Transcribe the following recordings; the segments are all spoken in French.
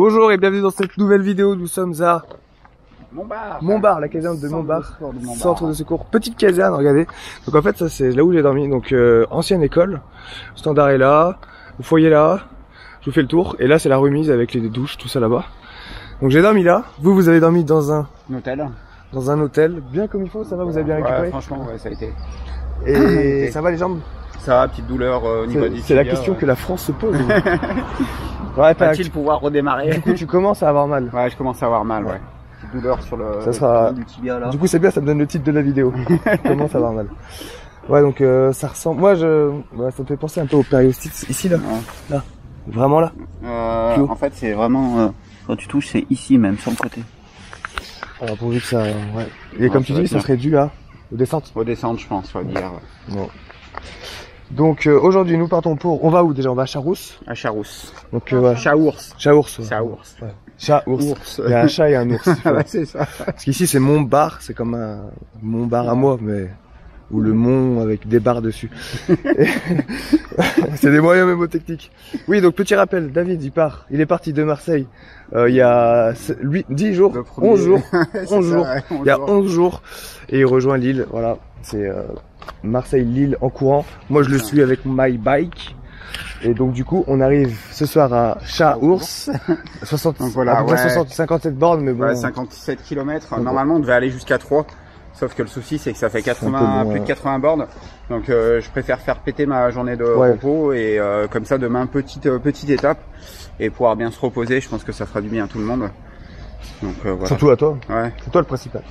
Bonjour et bienvenue dans cette nouvelle vidéo. Nous sommes à Montbard, la caserne de Montbard, centre de secours, petite caserne, regardez. Donc en fait ça c'est là où j'ai dormi, donc ancienne école, le standard est là, le foyer est là, je vous fais le tour, et là c'est la remise avec les douches, tout ça là-bas. Donc j'ai dormi là, vous avez dormi dans un hôtel, bien comme il faut, ça va, vous avez bien récupéré? Ouais, franchement ouais, ça a été. Et ça va les jambes? Ça va, petite douleur au niveau du C'est la question que la France se pose. Ouais, va-t-il pouvoir redémarrer? Du coup tu commences à avoir mal. Ouais, je commence à avoir mal, ouais. Petite douleur sur le, ça sera... du tibia là. Du coup c'est bien, ça me donne le titre de la vidéo. Je commence à avoir mal. Ouais, donc ça ressemble... Moi ça me fait penser un peu au périostite, ici là. Ouais. Là. Vraiment là. En fait c'est vraiment... quand tu touches c'est ici même, sur le côté. Alors pourvu que ça... Ouais. Et comme tu dis, ça serait dû là, aux descentes. Aux descentes je pense, on va dire. Bon. Donc aujourd'hui nous partons pour... On va où déjà? On va à Charousse. À Charousse. Donc ouais. Chaours. Chaours. Ouais. Chaours. Ouais. Chat-ours. Il y a un chat et un ours. Ouais, c'est ça. Parce qu'ici c'est Montbard, c'est comme un Montbard à moi, mais... Ou le mont avec des barres dessus. C'est des moyens mémotechniques. Oui, donc petit rappel, David il part. Il est parti de Marseille il y a 10 jours, 11 jours, 11 jours. Ouais, il y a 11 jours. Et il rejoint Lille, voilà. C'est Marseille-Lille en courant. Moi je le suis avec my bike. Et donc du coup on arrive ce soir à Chat-Ours. 60, voilà, ouais. 57 bornes, mais bon. Ouais, 57 km. Normalement on devait aller jusqu'à 3. Sauf que le souci c'est que ça fait 80, plus de 80 bornes. Donc je préfère faire péter ma journée de repos et comme ça demain petite étape et pouvoir bien se reposer. Je pense que ça fera du bien à tout le monde. Donc voilà. Surtout à toi. Ouais. C'est toi le principal.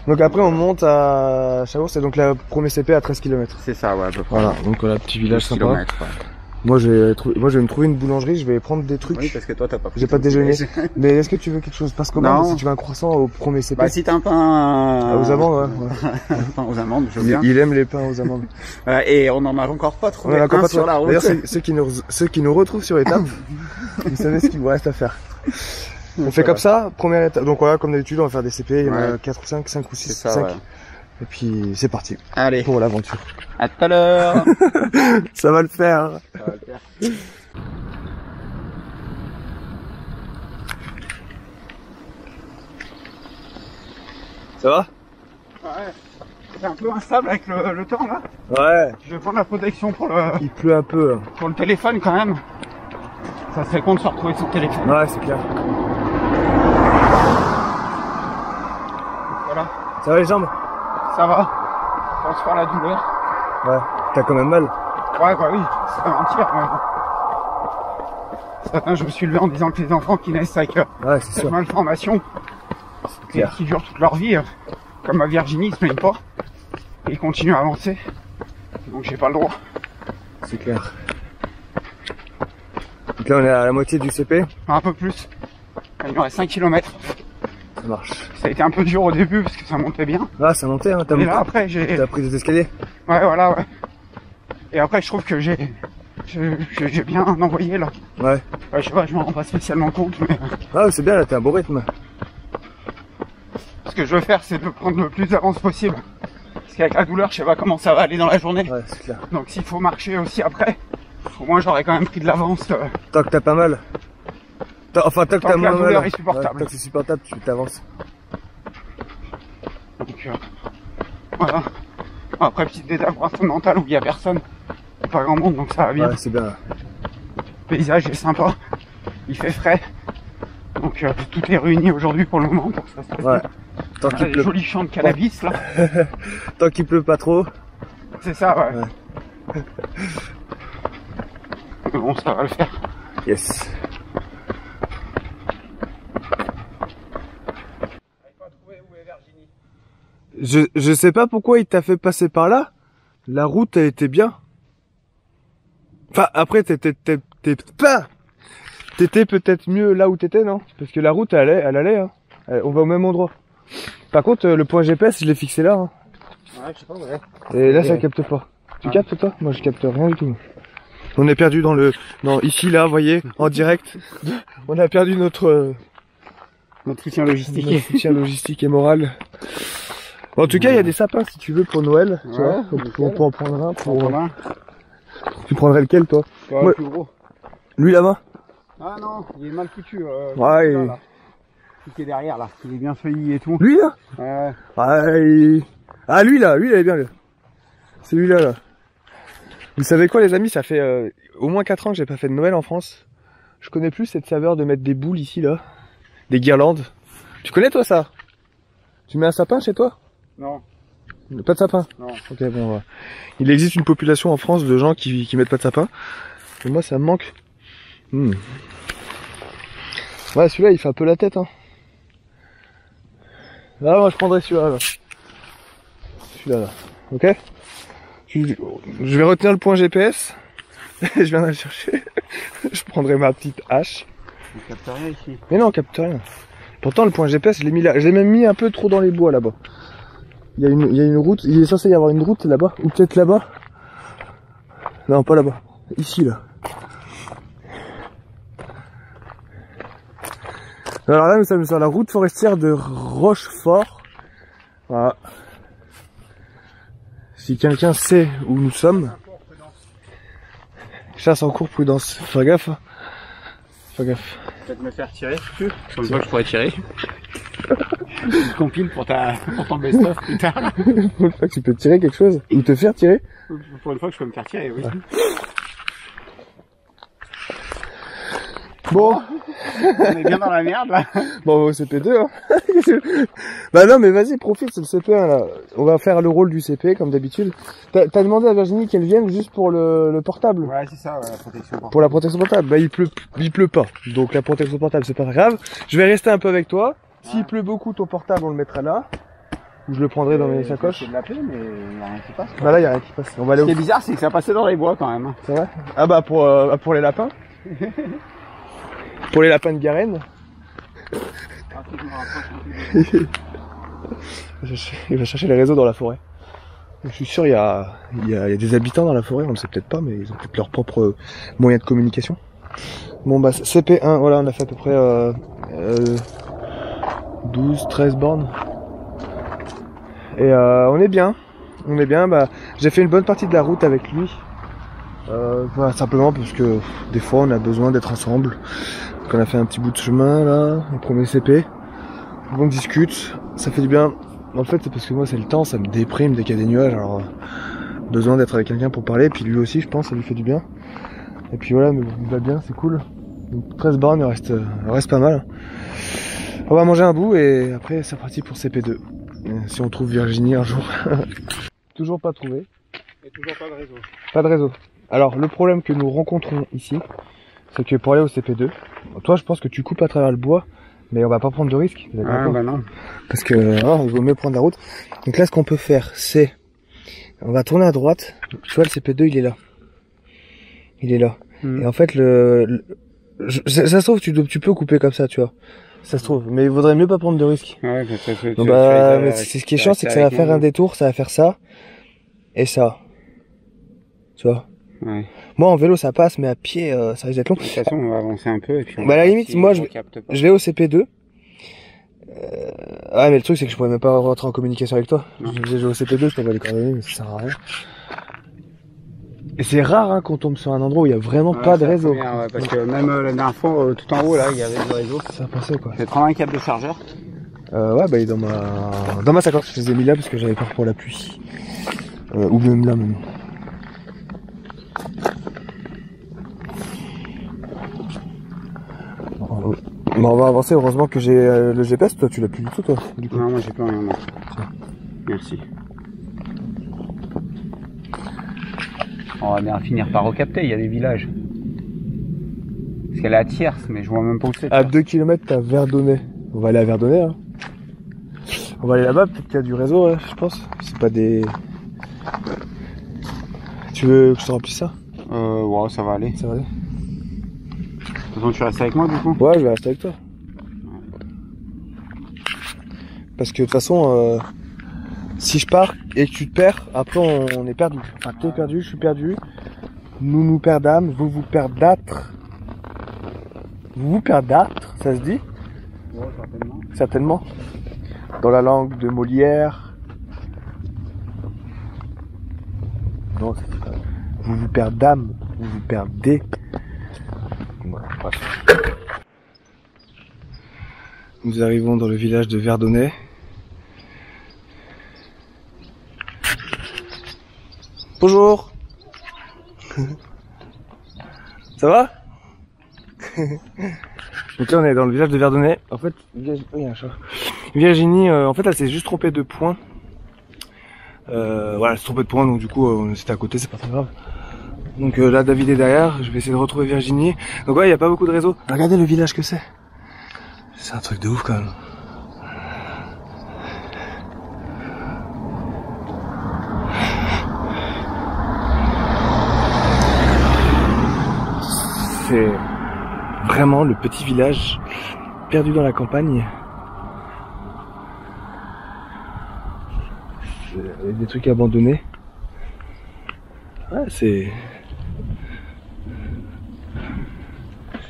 Donc après on monte à Chat-Ours et donc le premier CP à 13 km. C'est ça, ouais, à peu près. Voilà, donc voilà, petit village sympa. Ouais. Moi je vais me trouver une boulangerie, je vais prendre des trucs. Oui, parce que toi t'as pas pris. J'ai pas déjeuné. Mais est-ce que tu veux quelque chose? Parce que si tu veux un croissant au premier CP. Bah si t'as un pain aux amandes, ouais. Un pain aux amandes, je veux bien. Il aime les pains aux amandes. Et on en a encore pas trouvé un sur la route. D'ailleurs ceux qui nous retrouvent sur étape, vous savez ce qu'il vous reste à faire. On fait comme ça, première étape. Donc voilà, comme d'habitude, on va faire des CP, il y en a 4 ou 5, 5 ou 6, 5. Ouais. Et puis c'est parti. Allez. Pour l'aventure. À tout à l'heure. Ça va le faire. Ça va le faire. Ça va? Ouais. C'est un peu instable avec le temps là. Ouais. Je vais prendre la protection pour le... Il pleut un peu. Pour le téléphone quand même. Ça serait con de se retrouver sur le téléphone. Ouais, c'est clair. Voilà. Ça va les jambes? Ça va. On va se faire la douleur. Ouais. T'as quand même mal? Ouais, bah oui. C'est pas mentir. Ce matin, je me suis levé en disant que les enfants qui naissent avec cette malformation et qui durent toute leur vie, comme ma Virginie, ils se plaignent pas. Et ils continuent à avancer. Donc j'ai pas le droit. C'est clair. Donc là on est à la moitié du CP. Un peu plus. Il nous reste 5 km. Ça marche. Ça a été un peu dur au début parce que ça montait bien. Ah, ça montait, hein. Et là après t'as pris des escaliers. Ouais, voilà, ouais. Et après je trouve que j'ai bien envoyé là. Ouais. Je sais pas, je m'en rends pas spécialement compte, mais... Ah, c'est bien là, t'as un beau rythme. Ce que je veux faire, c'est de prendre le plus d'avance possible. Parce qu'avec la douleur, je sais pas comment ça va aller dans la journée. Ouais, c'est clair. Donc s'il faut marcher aussi après, au moins j'aurais quand même pris de l'avance. Tant que t'as pas mal. Enfin, tant que t'as moins mal. La douleur est supportable. Tant que c'est supportable, tu t'avances. Donc voilà. Après, petite étape mentale où il y a personne. Pas grand monde, donc ça va bien. Ouais, c'est bien. Le paysage est sympa. Il fait frais. Donc tout est réuni aujourd'hui pour le moment pour que ça se passe bien. Tant qu'il pleut. Joli champ de cannabis là. Tant qu'il pleut pas trop. C'est ça, ouais. Mais bon, ça va le faire. Yes. Je sais pas pourquoi il t'a fait passer par là. La route a été bien. Enfin, après, t'étais peut-être mieux là où t'étais, non? Parce que la route, elle allait, hein. On va au même endroit. Par contre, le point GPS, je l'ai fixé là, hein. Ouais, je sais pas, ouais. Et là, ça capte pas. Tu captes, toi? Moi, je capte rien du tout. On est perdu ici, là, vous voyez, en direct. On a perdu notre soutien logistique. Notre soutien logistique et moral. En tout cas, il y a des sapins si tu veux pour Noël. Ouais, tu vois, on peut en prendre un. Pour... Tu prendrais lequel toi? Ouais, le plus gros. Lui là-bas? Ah non, il est mal foutu. Ouais. Là. Qui est derrière là, il est bien feuilli et tout. Lui là? Ouais. Ouais. Ah lui là, il est bien. C'est lui là. Vous savez quoi les amis, ça fait au moins 4 ans que j'ai pas fait de Noël en France. Je connais plus cette saveur de mettre des boules ici là. Des guirlandes. Tu connais toi ça? Tu mets un sapin chez toi? Non. Pas de sapin? Non. Ok bon ouais. Il existe une population en France de gens qui mettent pas de sapin. Et moi ça me manque. Ouais celui-là il fait un peu la tête hein. Là moi je prendrais celui-là là. Celui-là là. Ok? Je vais retenir le point GPS. Je viens d'aller chercher. Je prendrai ma petite hache. On capte rien ici. Mais non on capte rien. Pourtant le point GPS je l'ai mis là. Je l'ai même mis un peu trop dans les bois là-bas. Il y a une route. Il est censé y avoir une route là-bas. Ou peut-être là-bas. Non pas là-bas. Ici là. Alors là nous sommes sur la route forestière de Rochefort. Voilà. Si quelqu'un sait où nous sommes. Chasse en cours, prudence. Fais gaffe. Fais gaffe. Peut-être me faire tirer, comme ça je pourrais tirer. Je compile pour ton best-of plus tard. Pour une fois que tu peux tirer quelque chose. Ou te faire tirer. Pour une fois que je peux me faire tirer, oui. Ouais. Bon. On est bien dans la merde là. Bon, au CP2 hein. Bah non mais vas-y profite, c'est le CP1 là. On va faire le rôle du CP comme d'habitude. T'as demandé à Virginie qu'elle vienne juste pour le portable. Ouais c'est ça, ouais, la protection portable. Pour la protection portable. Bah il pleut pas. Donc la protection portable c'est pas grave. Je vais rester un peu avec toi. S'il pleut beaucoup ton portable on le mettra là. Ou je le prendrai dans mes sacoches. De l'appeler mais il y a rien qui passe. Bah là il y a rien qui passe. On va aller Ce qui est bizarre c'est que ça passait dans les bois quand même. C'est vrai? Ah bah pour les lapins. Pour les lapins de Garenne. Il va chercher les réseaux dans la forêt. Je suis sûr il y a des habitants dans la forêt, on ne sait peut-être pas, mais ils ont peut-être leur propre moyen de communication. Bon bah CP1, voilà on a fait à peu près 12, 13 bornes. Et on est bien. Bah j'ai fait une bonne partie de la route avec lui. Voilà, simplement parce que des fois on a besoin d'être ensemble. Donc on a fait un petit bout de chemin là, le premier CP. On discute, ça fait du bien. En fait c'est parce que moi c'est le temps, ça me déprime dès qu'il y a des nuages. Alors besoin d'être avec quelqu'un pour parler, puis lui aussi je pense ça lui fait du bien. Et puis voilà, mais il va bien, c'est cool. Donc 13 bornes, il reste pas mal. On va manger un bout et après c'est parti pour CP2. Si on trouve Virginie un jour. Toujours pas trouvé. Et toujours pas de réseau. Pas de réseau. Alors le problème que nous rencontrons ici, c'est que pour aller au CP2, toi je pense que tu coupes à travers le bois, mais on va pas prendre de risque. Ah bah non. Parce que il vaut mieux prendre la route. Donc là ce qu'on peut faire c'est, on va tourner à droite, tu vois le CP2 il est là. Il est là. Et en fait ça se trouve tu peux couper comme ça tu vois. Ça se trouve, mais il vaudrait mieux pas prendre de risque. Ouais, mais c'est ce qui est chiant, c'est que ça va faire un détour, ça va faire ça et ça. Tu vois. Ouais. Moi en vélo ça passe, mais à pied ça risque d'être long. De toute façon on va avancer un peu et puis. Bah à la limite moi je vais au CP2. Ouais mais le truc c'est que je pourrais même pas rentrer en communication avec toi. Je vais au CP2, je t'envoie les coordonnées, mais ça sert à rien. Et c'est rare hein, qu'on tombe sur un endroit où il y a vraiment pas de réseau. Ouais, parce que même la dernière fois, tout en haut là, il y avait du réseau. Ça passait quoi. Je vais prendre un câble de chargeur. Ouais bah il est dans ma sacoche. Je les ai mis là parce que j'avais peur pour la pluie. Ou même là même. Bon, on va avancer, heureusement que j'ai le GPS, toi tu l'as plus du tout toi du coup. Non moi j'ai plus rien moi. Merci. On va bien finir par recapter, il y a des villages. Parce qu'elle est à Thiers, mais je vois même pas où c'est. À 2 km t'as Verdonnet. On va aller à Verdonnet hein. On va aller là-bas, peut-être qu'il y a du réseau ouais, je pense. C'est pas des... Tu veux que je te remplisse ça? Ouais ça va aller. Ça va aller. De toute façon tu restes avec moi du coup? Ouais je vais rester avec toi. Parce que de toute façon... si je pars et que tu te perds, après on est perdu. Enfin, t'es perdu, je suis perdu. Nous perdâmes, vous perdâtres. Vous perdâtres, ça se dit? Ouais, certainement. Certainement. Dans la langue de Molière. Non, c'est pas. Vous perdâmes, vous perdez. Voilà, bref. Nous arrivons dans le village de Verdonnet. Bonjour. Ça va? Donc là on est dans le village de Verdonnet. En fait, Virginie, en fait elle s'est juste trompée de point. Voilà, elle s'est trompée de point, donc du coup c'était à côté, c'est pas très grave. Donc là David est derrière, je vais essayer de retrouver Virginie. Donc ouais, il n'y a pas beaucoup de réseau. Regardez le village que c'est. C'est un truc de ouf quand même. C'est vraiment le petit village perdu dans la campagne. Avec des trucs abandonnés. Ouais, c'est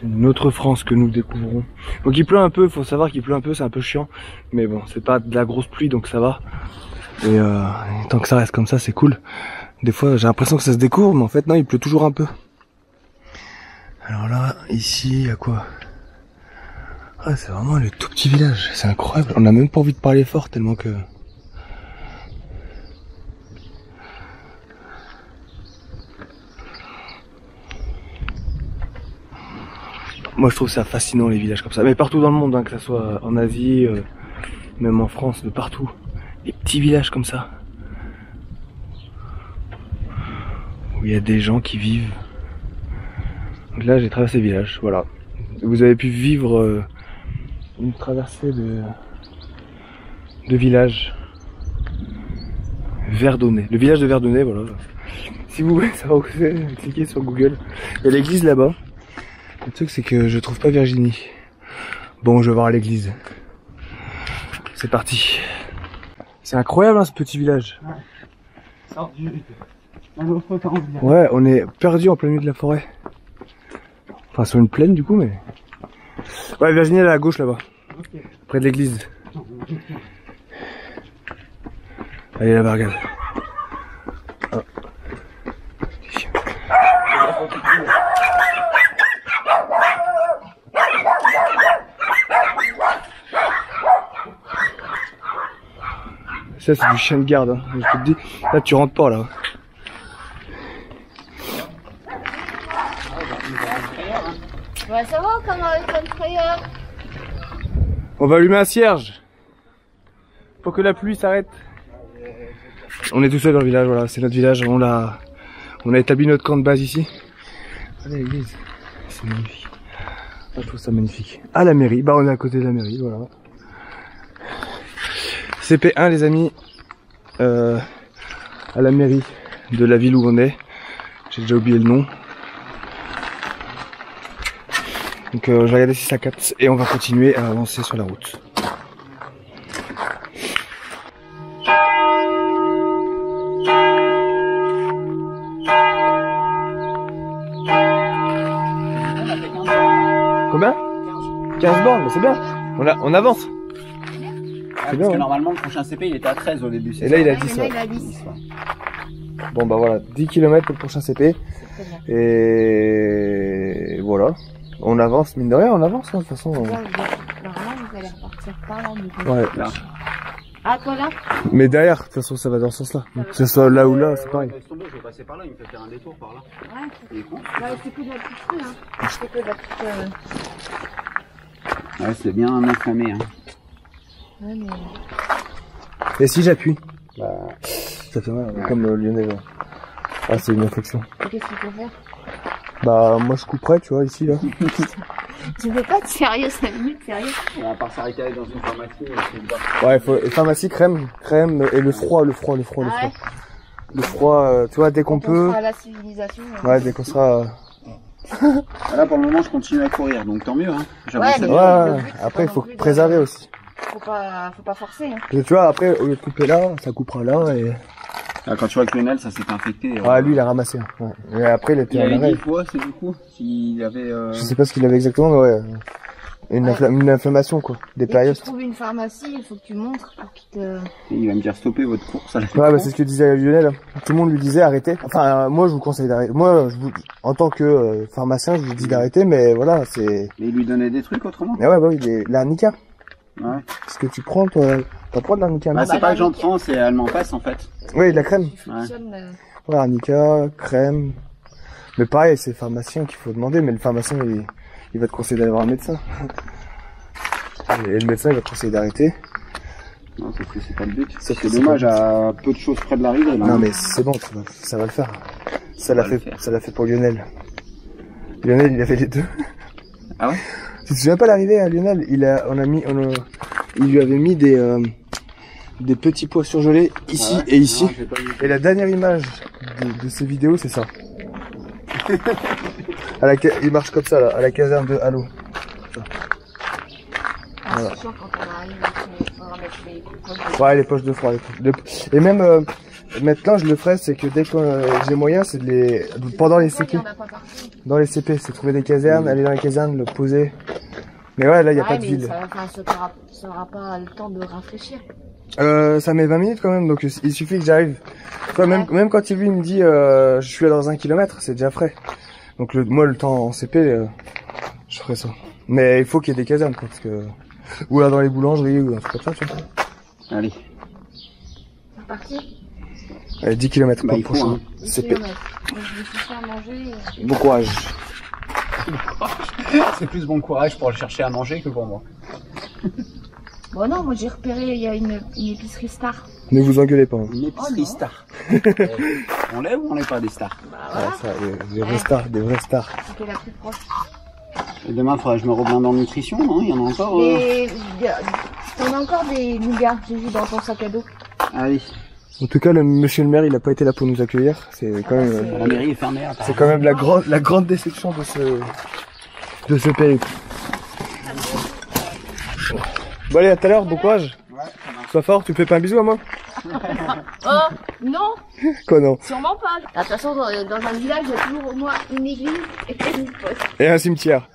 une autre France que nous découvrons. Donc il pleut un peu, faut savoir qu'il pleut un peu, c'est un peu chiant. Mais bon, c'est pas de la grosse pluie donc ça va. Et tant que ça reste comme ça, c'est cool. Des fois j'ai l'impression que ça se découvre, mais en fait non, il pleut toujours un peu. Alors là, ici, il y a quoi? Ah, c'est vraiment le tout petit village, c'est incroyable. On a même pas envie de parler fort tellement que... Moi je trouve ça fascinant les villages comme ça, mais partout dans le monde, hein, que ça soit en Asie, même en France, de partout. Les petits villages comme ça. Où il y a des gens qui vivent. Donc là j'ai traversé le village, voilà. Vous avez pu vivre une traversée de village Verdonnet. Le village de Verdonnet, voilà. Si vous voulez savoir où c'est, cliquez sur Google. Il y a l'église là-bas. Le truc c'est que je trouve pas Virginie. Bon, je vais voir l'église. C'est parti. C'est incroyable hein, ce petit village. Ouais, on est perdu en plein milieu de la forêt. Enfin, sur une plaine du coup, mais... Ouais, Virginie elle est à gauche là-bas. Okay. Près de l'église. Allez là-bas, regarde. Oh. Ça c'est du chien de garde, hein. Je te dis, là tu rentres pas là. Ouais, ça va comme frayeur. On va allumer un cierge pour que la pluie s'arrête. On est tout seul dans le village, voilà, c'est notre village, on a établi notre camp de base ici. Regardez l'église, c'est magnifique. Je trouve ça magnifique. À la mairie, bah on est à côté de la mairie, voilà. CP1 les amis, à la mairie de la ville où on est. J'ai déjà oublié le nom. Donc je vais regarder si ça capte et on va continuer à avancer sur la route. Combien? 15 bornes, c'est bien. On avance. C'est bien. Parce que normalement le prochain CP il était à 13 au début. Et là il a 10. Ouais. Bon bah voilà, 10 km pour le prochain CP. Et voilà. On avance, mine de rien, on avance, hein, de toute façon. Normalement, vous allez repartir par là. Ouais. Là. Ah, toi là? Mais derrière, de toute façon, ça va dans ce sens-là. Que ce soit là ou là, c'est pareil. Je vais passer par là, il me fait faire un détour par là. Ouais, c'est que de la petite rue, hein. C'est que de la petite... Ouais, c'est bien inflammé, hein. Ouais, mais... Et si j'appuie? Bah... Ça fait mal, ouais. Comme Lionel. Ah, c'est une infection. Et qu'est-ce qu'il faut faire? Bah, moi je couperais, tu vois, ici, là. Tu veux pas être sérieux 5 minutes, sérieux? À part s'arrêter dans une pharmacie, ouais, pharmacie, crème, et le froid. Le froid, tu vois, dès qu'on peut. Sera à la civilisation. Ouais, dès qu'on sera... Là, pour le moment, je continue à courir, donc tant mieux, hein. Ouais, après, il faut préserver aussi. Faut pas forcer, hein. Et tu vois, après, au lieu de couper là, ça coupera là, et... Là, quand tu vois que Lionel, ça s'est infecté. Ah, lui, il a ramassé. Ouais. Et après, il était en arrêt. Il avait dit quoi, c'est du coup s'il avait. Je sais pas ce qu'il avait exactement, mais ouais. Une inflammation quoi, des périodes. Si tu trouves une pharmacie, il faut que tu montres pour qu'il te... Il va me dire stopper votre course à la Ouais, bah c'est ce que disait Lionel. Tout le monde lui disait arrêtez. Enfin, moi je vous conseille d'arrêter. Moi, en tant que pharmacien, je vous dis d'arrêter, mais voilà, c'est... Mais il lui donnait des trucs autrement. Mais ouais, bah oui, l'arnica. Ouais. Ce que tu prends, toi, t'as pas de l'arnica. Bah, c'est pas que j'en prends, c'est elle m'en passe en fait. Oui, de la crème. Ouais. Ouais, arnica, crème. Mais pareil, c'est le pharmacien qu'il faut demander, mais le pharmacien, il va te conseiller d'aller voir un médecin. Et le médecin, il va te conseiller d'arrêter. Non, parce que c'est pas le but. C'est dommage, à peu de choses près de l'arrivée. Non, mais c'est bon, ça va le faire. Ça l'a fait pour Lionel. Lionel, il a fait les deux. Ah ouais? Tu te souviens pas l'arrivée à Lionel? Il lui avait mis des petits pois surgelés ici et ici. Non, et la dernière image de ces vidéos, c'est ça. Il marche comme ça, là, à la caserne de Halo. Voilà. Ouais, les poches de froid. Et même maintenant, je le ferai, c'est que dès que j'ai moyen, c'est pendant les CP. Dans les CP, c'est trouver des casernes, aller dans les casernes, le poser. Mais ouais, là, il n'y a pas de ville. Ça aura pas le temps de rafraîchir. Ça met 20 minutes quand même, donc il suffit que j'arrive. Même quand lui me dit je suis dans 1 kilomètre, c'est déjà frais. Donc moi le temps en CP, je ferai ça. Mais il faut qu'il y ait des casernes, quoi, parce que ou là dans les boulangeries ou un truc comme ça, tu vois. Allez. C'est parti. Allez, 10 km pour le prochain. Hein. CP. Donc, je vais tout faire manger. Bon courage. C'est plus bon courage pour le chercher à manger que pour moi. Bon non, moi j'ai repéré, il y a une épicerie Star. Ne vous engueulez pas. Hein. Une épicerie Star. On l'est ou on l'est pas des stars? Bah, voilà. Ouais, ça, des vrais stars, des vrais stars. C'était la plus proche. Et demain, il faudra que je me reblinde en nutrition, non? Il y en a encore. T'en as encore des nougats, j'ai vu dans ton sac à dos. Allez. En tout cas, monsieur le maire, il a pas été là pour nous accueillir. C'est quand même. La mairie est fermée. C'est quand même la grande déception de ce périple. Bon allez, à tout à l'heure, bon courage. Ouais, sois fort, tu fais pas un bisou à moi? Oh, non. Quoi non? Sûrement pas. De toute façon, dans un village, il y a toujours au moins une église et une poste. Et un cimetière.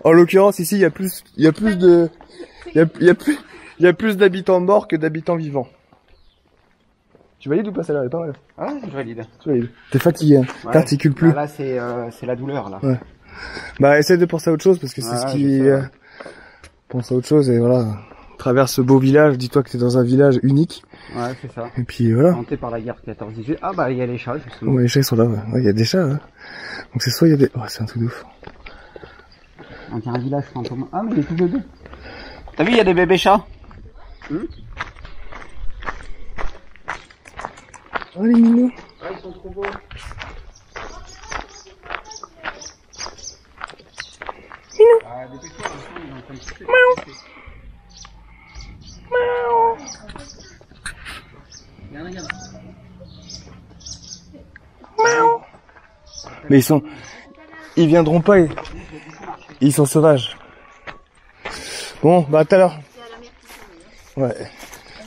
En l'occurrence, ici, il y a plus d'habitants morts que d'habitants vivants. Tu valides ou pas celle-là? Elle est pas mal. Ah, je valide. Tu valides. T'es fatigué, hein. Ouais. T'articules plus. Bah là, c'est la douleur, là. Ouais. Bah, essaie de penser à autre chose, parce que c'est ce qui... pense à autre chose, et voilà. Traverse ce beau village, dis-toi que t'es dans un village unique. Ouais, c'est ça. Et puis voilà. Hanté par la guerre 14-18. Ah bah, il y a les chats, justement. Ouais, les chats, ils sont là, ouais. Ouais, il y a des chats, hein. Donc c'est soit il y a des... Oh, c'est un truc de ouf. Donc, il y a un village fantôme. Ah, mais il est tout bébé. T'as vu, il y a des bébés chats. Oh, les mignons. Ah, ils sont trop beaux. Minou. Ah, dépêche-toi, ils sont en train de se faire. Regarde, regarde. Mais ils viendront pas, ils sont sauvages. Bon, bah à tout à l'heure. Ouais.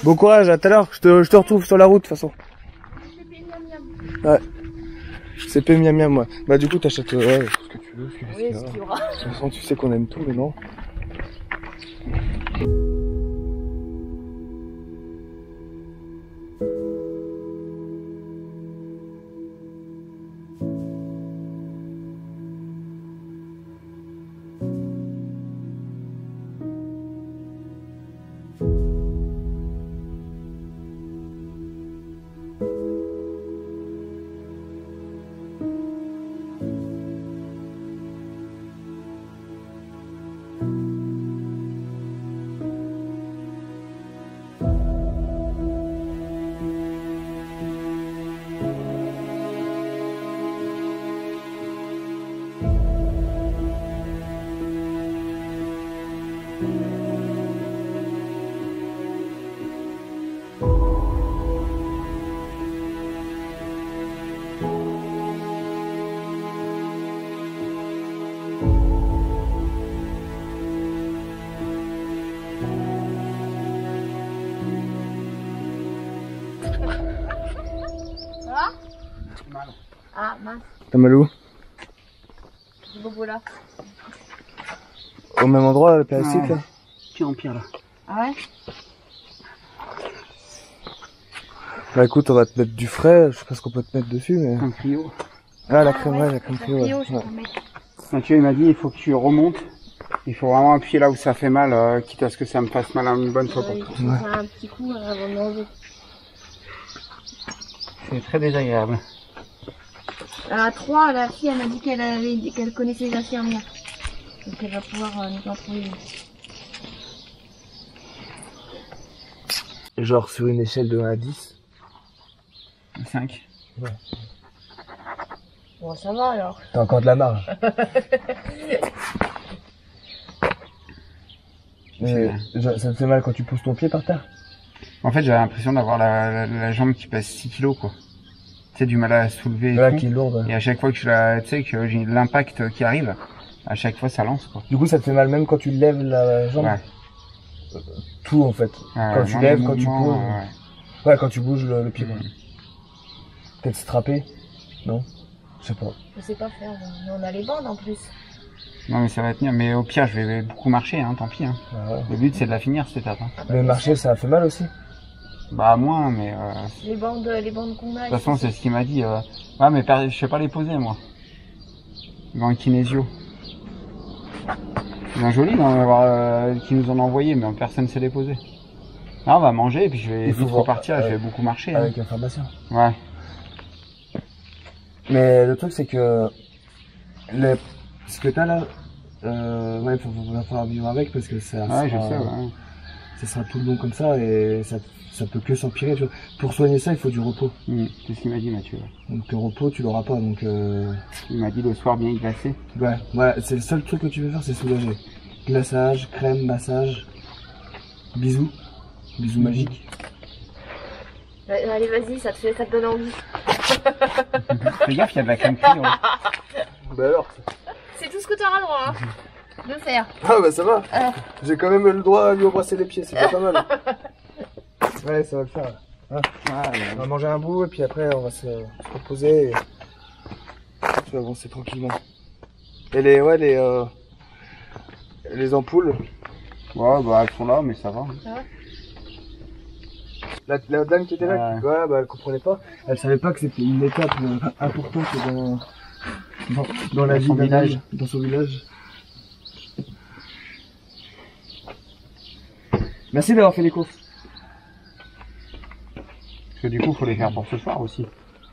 Bon courage, à tout à l'heure. Je te retrouve sur la route de toute façon. Ouais. C'est peu miam miam, moi. Bah du coup t'achètes ouais, ce que tu veux. Oui, ce qu'il y aura. De toute façon tu sais qu'on aime tout, mais non. Ah, mince. T'as mal où? C'est beau là. Au même endroit, le péristite, là? Pire en pire, là. Ah ouais? Bah écoute, on va te mettre du frais, je sais pas ce qu'on peut te mettre dessus, mais... Un cryo. Ah, la crème, ouais, la crème cryo, ouais. Mathieu, il m'a dit, il faut que tu remontes. Il faut vraiment appuyer là où ça fait mal, quitte à ce que ça me fasse mal une bonne fois pour toi. Ouais. Un petit coup avant de manger. C'est très désagréable. À 3, la fille, elle m'a dit qu'elle connaissait les infirmières. Donc elle va pouvoir nous en trouver une. Genre sur une échelle de 1 à 10. 5. Ouais. Bon, ça va alors. T'as encore de la marge. Ça te fait mal quand tu poses ton pied par terre? En fait, j'avais l'impression d'avoir la jambe qui pèse 6 kilos, quoi. Tu sais, du mal à soulever et là, tout. qui est lourde. Et à chaque fois que tu sais, que j'ai l'impact qui arrive, à chaque fois ça lance, quoi. Du coup, ça te fait mal même quand tu lèves la jambe? Ouais. Tout, en fait. Quand tu lèves, quand tu poses. Ouais, quand tu bouges le pied. Peut-être strapper? Non? Je sais pas. Je sais pas faire, mais on a les bandes en plus. Non, mais ça va tenir. Mais au pire, je vais beaucoup marcher, hein, tant pis. Hein. Ouais. Le but, c'est de la finir, cette étape. Hein. Mais marcher, ça fait mal aussi? Bah, moins, mais... Les bandes qu'on a... De toute façon, c'est ce qu'il m'a dit. Ouais, mais je sais pas les poser, moi. Dans le kinésio. C'est bien joli d'en avoir qui nous en a envoyé, mais personne sait les poser. Là, on va manger, et puis je vais vite repartir, je vais beaucoup marcher. Avec un pharmacien. Ouais. Mais le truc, c'est que... Ce que t'as là... ouais, il va falloir vivre avec, parce que ça... Ouais, je sais, ouais. Ça sera tout le long comme ça, et ça peut que s'empirer. Pour soigner ça, il faut du repos. C'est ce qu'il m'a dit, Mathieu. Donc le repos, tu l'auras pas, donc... Il m'a dit le soir bien glacé. Ouais, voilà, c'est le seul truc que tu veux faire, c'est soulager. Glaçage, crème, massage, bisous. Bisous magiques. Allez, vas-y, ça te donne envie. Fais gaffe, il y a de la crème cryo. Bah alors. C'est tout ce que tu auras le droit, hein, de faire. Ah bah ça va. J'ai quand même le droit à lui embrasser les pieds, c'est pas mal. Ouais, ça va le faire. Hein, on va manger un bout et puis après on va se reposer et tu vas avancer tranquillement. Et les ampoules. Ouais, bah elles sont là, mais ça va. Ça va. La dame qui était là, ouais, bah elle comprenait pas. Elle savait pas que c'était une étape importante dans la vie d'un village, dans son village. Merci d'avoir fait les courses. Parce que du coup, faut les faire pour ce soir aussi.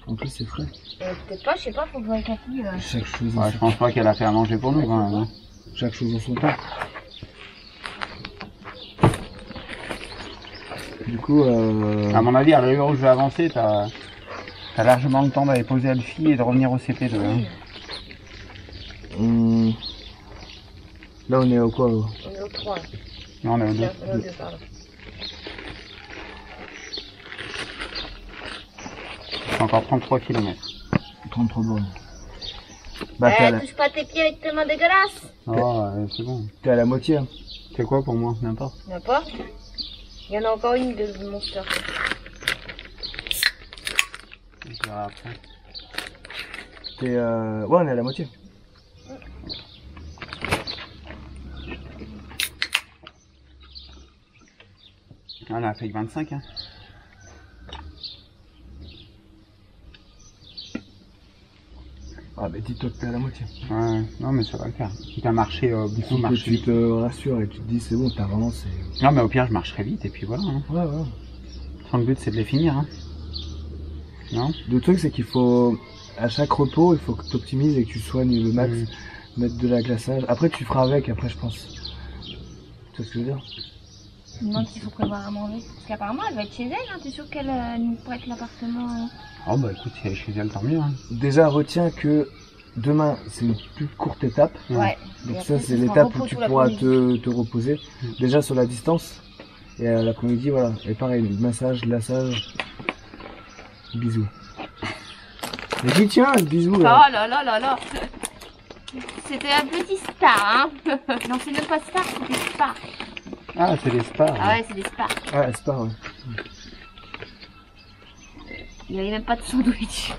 En plus, c'est frais. Peut-être pas, je sais pas, faut voir avec la fille. Chaque chose. Ouais, je pense pas qu'elle a fait à manger pour nous, quand même. Hein. Chaque chose en son temps. Du coup, à mon avis, à l'heure où je vais avancer, t'as largement le temps d'aller poser Alfie et de revenir au CP2. Hein. Là, on est au quoi? On est au 3. Non, on est au 2. Au 2, pardon. C'est encore 33 km. 33 bornes. Bah, touche pas tes pieds avec tes mains dégueulasses. Oh, c'est bon. T'es à la moitié. Hein. C'est quoi pour moi? N'importe. N'importe. Il y en a encore une de Monster. On verra après. T'es ouais, on est à la moitié. Ah, on a fait 25, hein. Ah, mais dis-toi que t'es à la moitié. Ouais, non, mais ça va le faire. Si t'as marché, beaucoup marché. Tu te rassures et tu te dis, c'est bon, t'as avancé. Non, mais au pire, je marcherai vite et puis voilà. Hein. Ouais, ouais. Le but, c'est de les finir, hein. Non? Le truc, c'est qu'il faut, à chaque repos, il faut que tu optimises et que tu soignes le max. Mettre de la glaçage. Après, tu feras avec, après, je pense. Tu vois ce que je veux dire? Je me demande s'il faut prévoir à manger. Parce qu'apparemment, elle va être chez elle, hein. T'es sûr qu'elle nous prête l'appartement? Oh, bah écoute, si elle est chez elle, tant mieux, hein. Déjà, retiens que demain, c'est une plus courte étape. Ouais. Donc ça, c'est l'étape où tu pourras te reposer. Déjà sur la distance. Et à l'après-midi, voilà. Et pareil, massage, glaçage, bisous. Mais dis tiens, bisous là. Oh là là là là. C'était un petit star, hein. Non, c'est même pas star, c'était spa. Ah, c'est les spas. Ah ouais, c'est des spas. Ah, spa, ouais. Il n'y avait même pas de sandwich.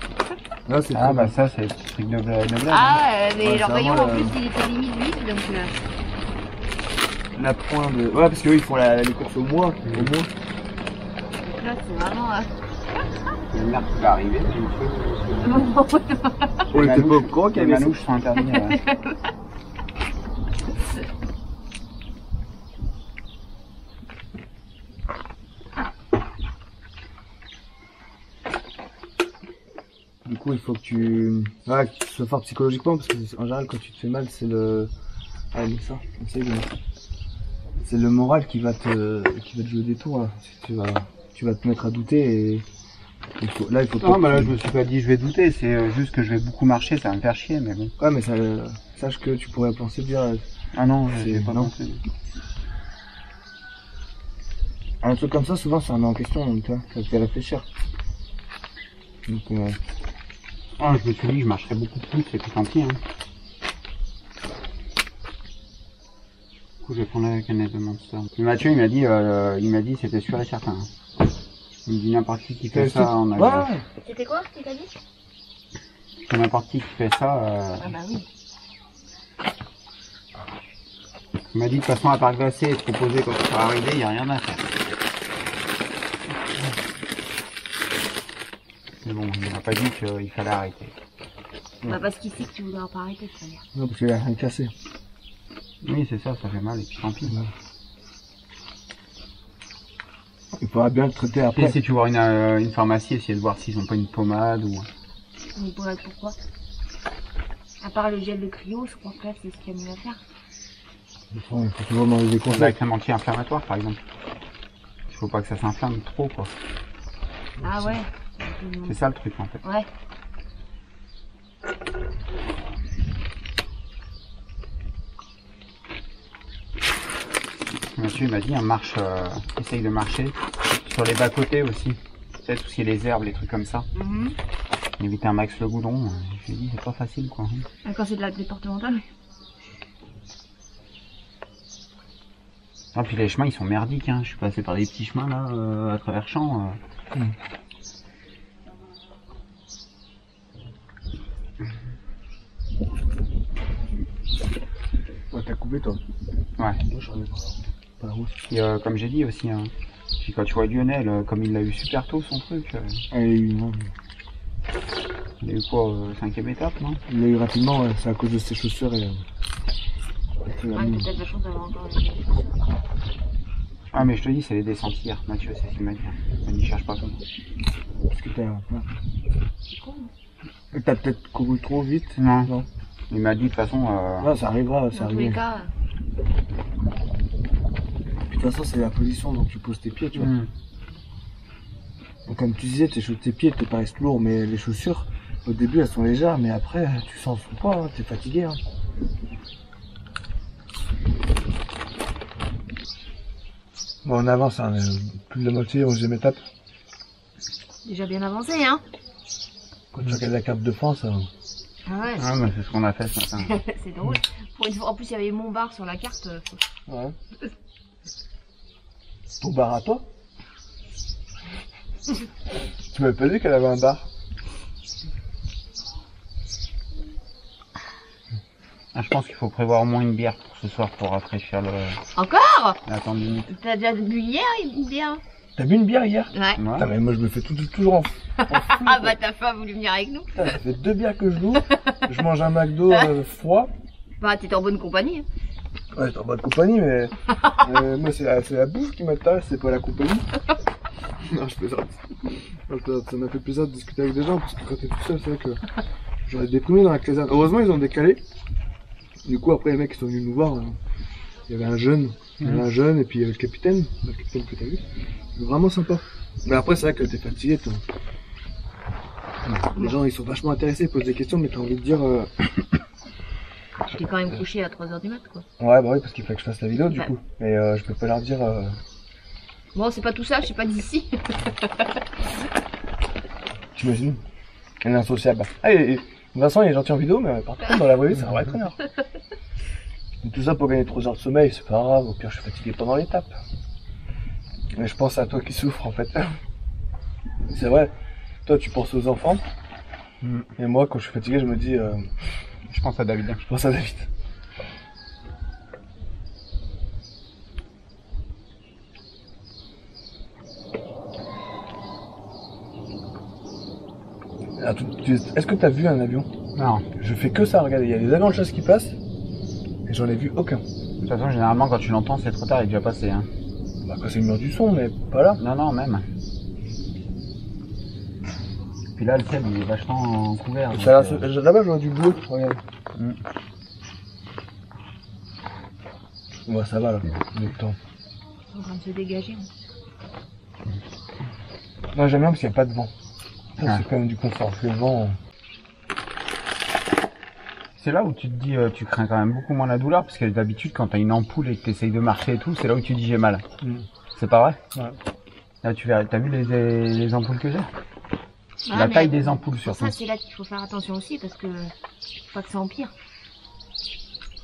Non, c'est ah, bah ça, c'est le truc de bled. Ah, mais ouais, leur rayon vraiment, en plus, il était limite vide, donc... l'appoint de... Ouais, parce qu'eux, ils font les courses au mois. Là, c'est vraiment... Le maire qui va arriver. On était pas au courant qu'il y avait les manouches sont interdites. Du coup, il faut que tu sois fort psychologiquement, parce que en général, quand tu te fais mal, c'est le... Ah, mais ça, c'est le moral qui va te jouer des tours, là. Tu vas te mettre à douter et... il faut pas... Non, bah là, je me suis pas dit je vais douter, c'est juste que je vais beaucoup marcher, ça va me faire chier, mais bon. Ouais, mais ça, sache que tu pourrais penser bien... Ah non, j'ai pas pensé. Un truc comme ça, souvent, ça remet en question, donc, tu vois, ça te fait réfléchir. Donc, ah, je me suis dit que je marcherais beaucoup plus, et puis tant pis, hein. Du coup, je vais prendre la canette de Monster. Mais Mathieu, il m'a dit c'était sûr et certain. Il me dit n'importe qui fait ça, on a... Ouais. C'était quoi, tu t'as dit? N'importe qui fait ça, Ah bah oui. Il m'a dit de toute façon à part glacé et te proposer quand tu seras arrivé, il n'y a rien à faire. Mais bon, il m'a pas dit qu'il fallait arrêter. Bah parce qu'il sait que tu voudras pas arrêter de toute manière. Non, parce qu'il a rien cassé. Oui, c'est ça, ça fait mal et puis tant pis. Il faudra bien le traiter après. Et si tu vois une pharmacie, essayer de voir s'ils ont pas une pommade ou... Mais pourquoi? À part le gel de cryo, je crois que là c'est ce qu'il y a mieux à faire. Il faut toujours manger des conseils. La crème anti-inflammatoire par exemple. Il faut pas que ça s'inflamme trop quoi. Ah ouais. C'est ça le truc en fait. Ouais. Mathieu m'a dit, essaye de marcher sur les bas-côtés aussi. Peut-être aussi les herbes, les trucs comme ça. Éviter un max le goudron. Je lui ai dit, c'est pas facile quoi. Ah, quand c'est de la départementale. Ah, puis les chemins ils sont merdiques, hein. Je suis passé par des petits chemins là, à travers champs. Ouais, t'as coupé toi? Ouais. Moi j'en ai pas la route. Et comme j'ai dit aussi, hein, puis quand tu vois Lionel, comme il l'a eu super tôt son truc. Non. Il a eu quoi, 5e étape, non? Il l'a eu rapidement, ouais. C'est à cause de ses chaussures et... Ouais, peut-être la chance d'avoir encore les chaussures. Ah mais je te dis, c'est les descentes hier, Mathieu, c'est ce qu'il m'a dit. Il n'y cherche pas tout. Parce que t'as peut-être couru trop vite. Non. Il m'a dit de toute façon... Non, ça arrivera, ça Dans tous les cas... Puis de toute façon, c'est la position dont tu poses tes pieds, tu vois. Donc, comme tu disais, tes pieds te paraissent lourds, mais les chaussures, au début, elles sont légères, mais après, tu sens son poids, hein, t'es fatigué. Hein. Bon, on avance, hein, plus de la moitié, 11e étape. Déjà bien avancé, hein. Quand tu regardes la carte de France... Ah ouais. Ah mais c'est ce qu'on a fait ce matin. C'est drôle. Pour une fois, en plus, il y avait Montbar sur la carte. Ouais. Ton bar à toi? Tu m'avais pas dit qu'elle avait un bar? Ah, je pense qu'il faut prévoir au moins une bière pour ce soir pour rafraîchir le... Encore? la tendinite. T'as déjà bu hier une bière? T'as bu une bière hier? Ouais. Putain, mais moi je me fais toujours en fou. Ah bah ta femme voulu venir avec nous. Putain, ça fait 2 bières que je loue. Je mange un McDo froid. Bah t'étais en bonne compagnie. Ouais, t'es en bonne compagnie, mais moi c'est la bouffe qui m'intéresse, c'est pas la compagnie. Non, je plaisante. Ça m'a fait plaisir de discuter avec des gens, parce que quand t'es tout seul, c'est vrai que j'aurais déprimé dans la caserne. Heureusement, ils ont décalé. Du coup, après, les mecs qui sont venus nous voir, il y avait un jeune, et puis il y avait le capitaine que t'as vu. Vraiment sympa. Mais après, c'est vrai que t'es fatigué, toi. Les gens, ils sont vachement intéressés, ils posent des questions, mais t'as envie de dire... J'étais quand même couché à 3h du mat, quoi. Ouais, bah oui, parce qu'il fallait que je fasse la vidéo, du coup. Mais je peux pas leur dire... Bon, c'est pas tout ça, je suis pas d'ici. T'imagines? Elle est insociable. Ah, et Vincent, il est gentil en vidéo, mais par contre, dans la vraie vie, c'est un vrai connard. Et tout ça pour gagner 3 heures de sommeil, c'est pas grave, au pire, je suis fatigué pendant l'étape. Mais je pense à toi qui souffre, en fait. C'est vrai, toi, tu penses aux enfants. Et moi, quand je suis fatigué, je me dis... Je pense à David. Je pense à David. Est-ce que t'as vu un avion? Non. Je fais que ça, regardez, il y a des avions de chasse qui passent et j'en ai vu aucun. De toute façon, généralement, quand tu l'entends, c'est trop tard, il est déjà passé. Hein. Bah, quand c'est le mur du son, mais pas là. Non, non, même. Puis là, le ciel, il est vachement couvert. Là-bas, je vois du bleu, regarde. Ouais, ça va là, le temps. En train de se dégager. Non, j'aime bien parce qu'il n'y a pas de vent. Ça, c'est quand même du confort. Le vent. C'est là où tu te dis, tu crains quand même beaucoup moins la douleur, parce que d'habitude, quand t'as une ampoule et que t'essayes de marcher et tout, c'est là où tu dis j'ai mal. C'est pas vrai? Ouais. Là, t'as vu les ampoules que j'ai? La taille des ampoules surtout. Ça, c'est là qu'il faut faire attention aussi, parce que faut pas que ça empire.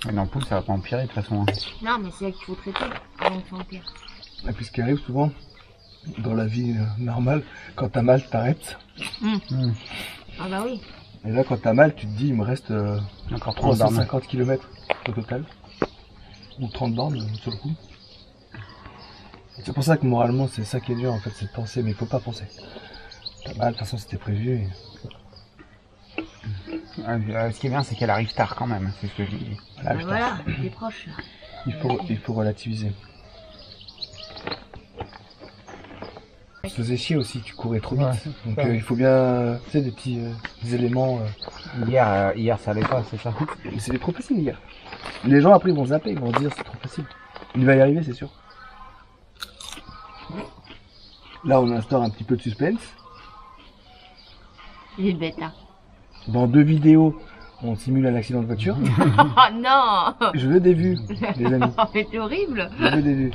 Une ampoule, ça va pas empirer de toute façon. Non, mais c'est là qu'il faut traiter avant que ça empire. Et puis ce qui arrive souvent, dans la vie normale, quand t'as mal, t'arrêtes. Ah bah oui. Et là, quand t'as mal, tu te dis, il me reste encore 350 km au total. Ou 30 bornes sur le coup. C'est pour ça que moralement, c'est ça qui est dur en fait, c'est de penser, mais il faut pas penser. T'as mal, de toute façon, c'était prévu. Et... ce qui est bien, c'est qu'elle arrive tard quand même, c'est ce que je dis. Voilà, t'es proche. Il faut relativiser. Ça te faisait chier aussi, tu courais trop vite. Donc il faut bien, tu sais, des petits éléments. Hier ça allait pas, c'est ça? Mais c'était trop facile hier. Les gens après ils vont zapper, ils vont dire c'est trop facile. Il va y arriver, c'est sûr. Là on instaure un petit peu de suspense. Il est bête, hein. Dans 2 vidéos, on simule un accident de voiture. Oh non! Je veux des vues, les amis. Mais c'est horrible! Je veux des vues.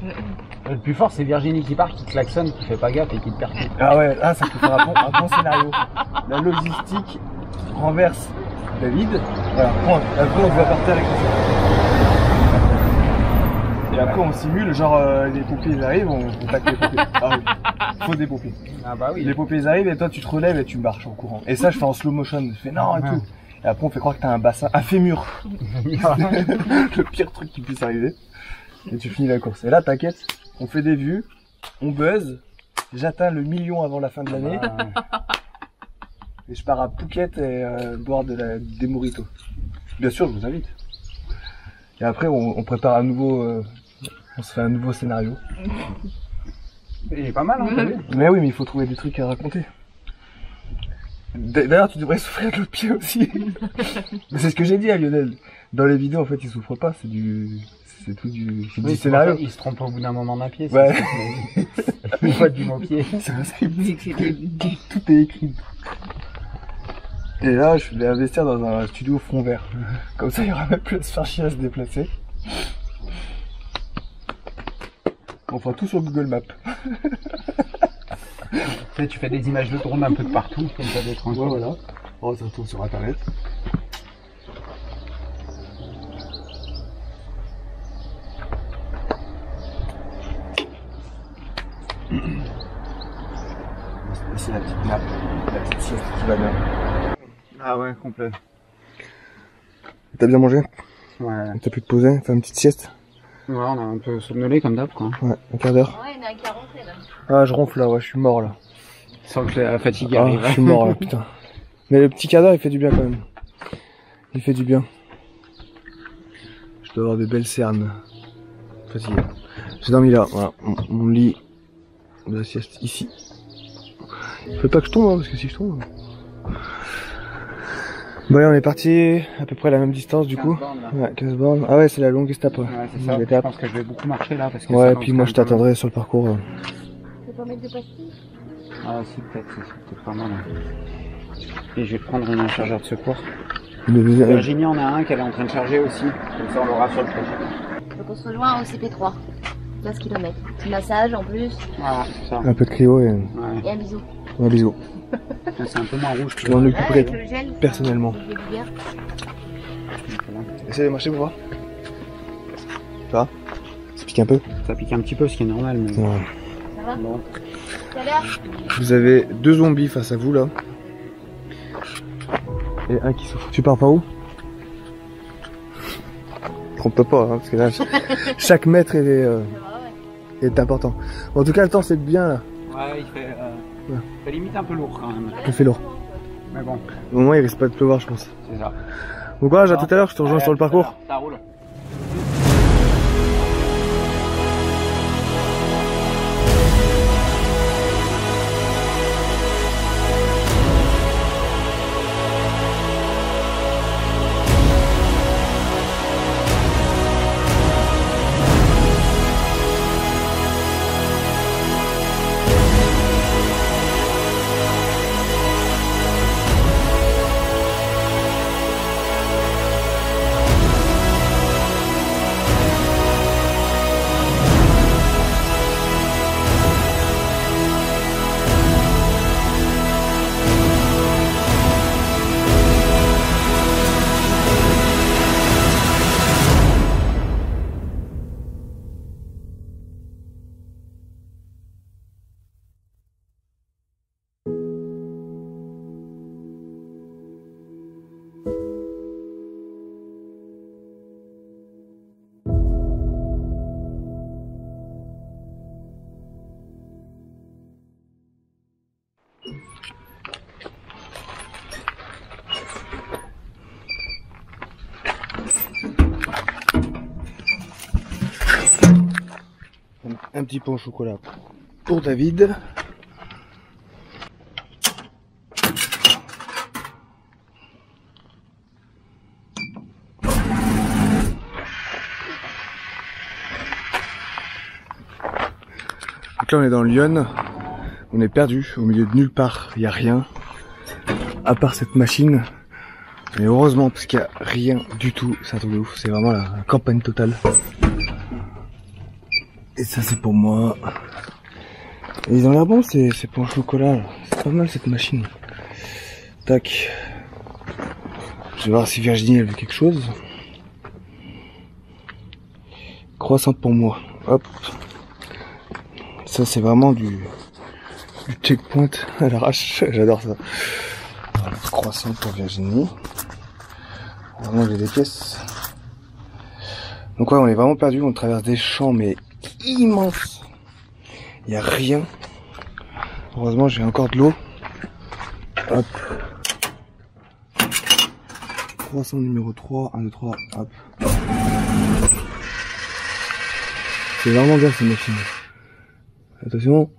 Le plus fort, c'est Virginie qui part, qui klaxonne, qui fait pas gaffe et qui te percute. Ah ouais, là ça peut faire un bon scénario. La logistique renverse David. Voilà, après on va partir avec ça. Et après on simule, genre les pompiers ils arrivent, on contacte les pompiers. Ah oui, faut des pompiers. Ah bah oui. Les pompiers ils arrivent et toi tu te relèves et tu marches en courant. Et ça je fais en slow motion, je fais non et tout. Et après on fait croire que t'as un bassin, un fémur. Le pire truc qui puisse arriver. Et tu finis la course. Et là t'inquiète, on fait des vues, on buzz, j'atteins le 1 million avant la fin de l'année. Et je pars à Phuket et boire des mojitos. Bien sûr je vous invite. Et après on prépare un nouveau, on se fait un nouveau scénario. Il est pas mal, hein, Mais oui, mais il faut trouver des trucs à raconter. D'ailleurs, tu devrais souffrir de l'autre pied aussi. Mais c'est ce que j'ai dit à Lionel. Dans les vidéos, en fait, il souffre pas, c'est du scénario. Il se trompe au bout d'un moment d'un pied. Ouais. Une fois du mot pied. C'est vrai, tout est écrit. Et là, je vais investir dans un studio fond vert. Comme ça, il y aura même plus à se faire chier à se déplacer. On fera tout sur Google Maps. Tu fais des images de drone un peu de partout, comme ça, des tranquilles. Ouais, voilà. Oh, ça se trouve sur internet. C'est la petite nappe, la petite sieste qui va bien. Ah ouais, complet. T'as bien mangé? Ouais. T'as pu te poser, faire une petite sieste? Ouais, on a un peu somnolé comme d'hab, quoi. Ouais, un quart d'heure. Ouais, il y en a qui a rentré là. Ah, je ronfle là, ouais, je suis mort là. Sans que la fatigue arrive. Je suis mort là, putain. Mais le petit quart d'heure, il fait du bien quand même. Il fait du bien. Je dois avoir de belles cernes. Fatigué. J'ai dormi là, voilà. Mon lit de la sieste ici. Faut pas que je tombe, hein, parce que si je tombe... Bon, on est parti à peu près à la même distance du coup. Ouais, 15 bornes. Ah ouais, c'est la longue étape. Ouais, c'est ça. Je pense que je vais beaucoup marcher là. Parce que ouais, et puis moi je t'attendrai sur le parcours. Tu peux pas mettre de pastilles? Ah si, peut-être, c'est peut-être pas mal. Et je vais prendre un chargeur de secours. Virginie en a un qu'elle est en train de charger aussi. Comme ça on l'aura sur le projet. Donc on se rejoint au CP3. 15 km. Petit massage en plus. Voilà, c'est ça. Un peu de cryo et... Ouais. Et un bisou. Un bisou. C'est un peu moins rouge. Je m'en occuperai personnellement. Voilà. Essaye de marcher pour voir. Ça va? Ça pique un peu? Ça pique un petit peu, ce qui est normal. Mais... Ouais. Ça va? Bon. Tout à l'heure? Vous avez 2 zombies face à vous là. Et un qui souffre. Tu pars par où? Trompe pas, hein, parce que là, chaque mètre est important. Bon, en tout cas, le temps c'est bien là. Ouais, il fait limite un peu lourd quand même. Il fait lourd. Mais bon. Au moment il risque pas de pleuvoir, je pense. C'est ça. Bon courage, à tout à l'heure, je te rejoins sur le parcours. Ça roule. Un petit pain au chocolat pour David. Donc là on est dans Lyon, on est perdu au milieu de nulle part, il n'y a rien à part cette machine. Mais heureusement parce qu'il n'y a rien du tout, c'est un truc de ouf, c'est vraiment la campagne totale. Et ça c'est pour moi. Et ils ont l'air bons ces pains au chocolat, c'est pas mal cette machine. Tac. Je vais voir si Virginie elle veut quelque chose. Croissant pour moi, hop. Ça c'est vraiment du checkpoint à l'arrache, j'adore ça. Voilà, croissant pour Virginie. Vraiment j'ai des pièces. Donc ouais on est vraiment perdu, on traverse des champs mais immenses. Il n'y a rien. Heureusement j'ai encore de l'eau. Hop. Croissant numéro 3, 1, 2, 3, hop. C'est vraiment bien cette machine. Attention.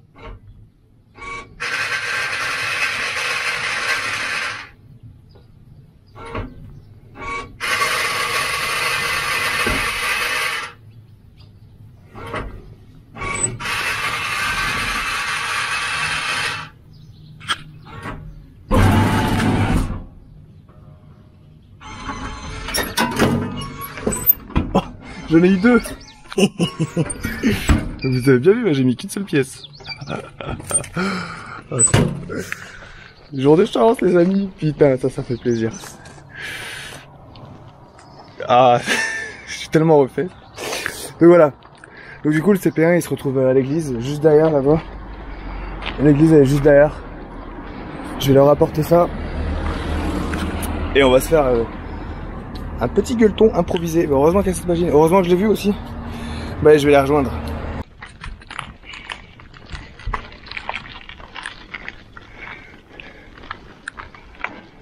Oh, j'en ai eu deux. Vous avez bien vu, j'ai mis qu'une seule pièce. Jour de chance les amis, putain ça fait plaisir. Ah, je suis tellement refait. Donc voilà. Donc du coup le CP1 il se retrouve à l'église, juste derrière là-bas. L'église elle est juste derrière. Je vais leur apporter ça. Et on va se faire un petit gueuleton improvisé. Mais heureusement qu'il y a cette machine. Heureusement que je l'ai vu aussi. Bah je vais les rejoindre.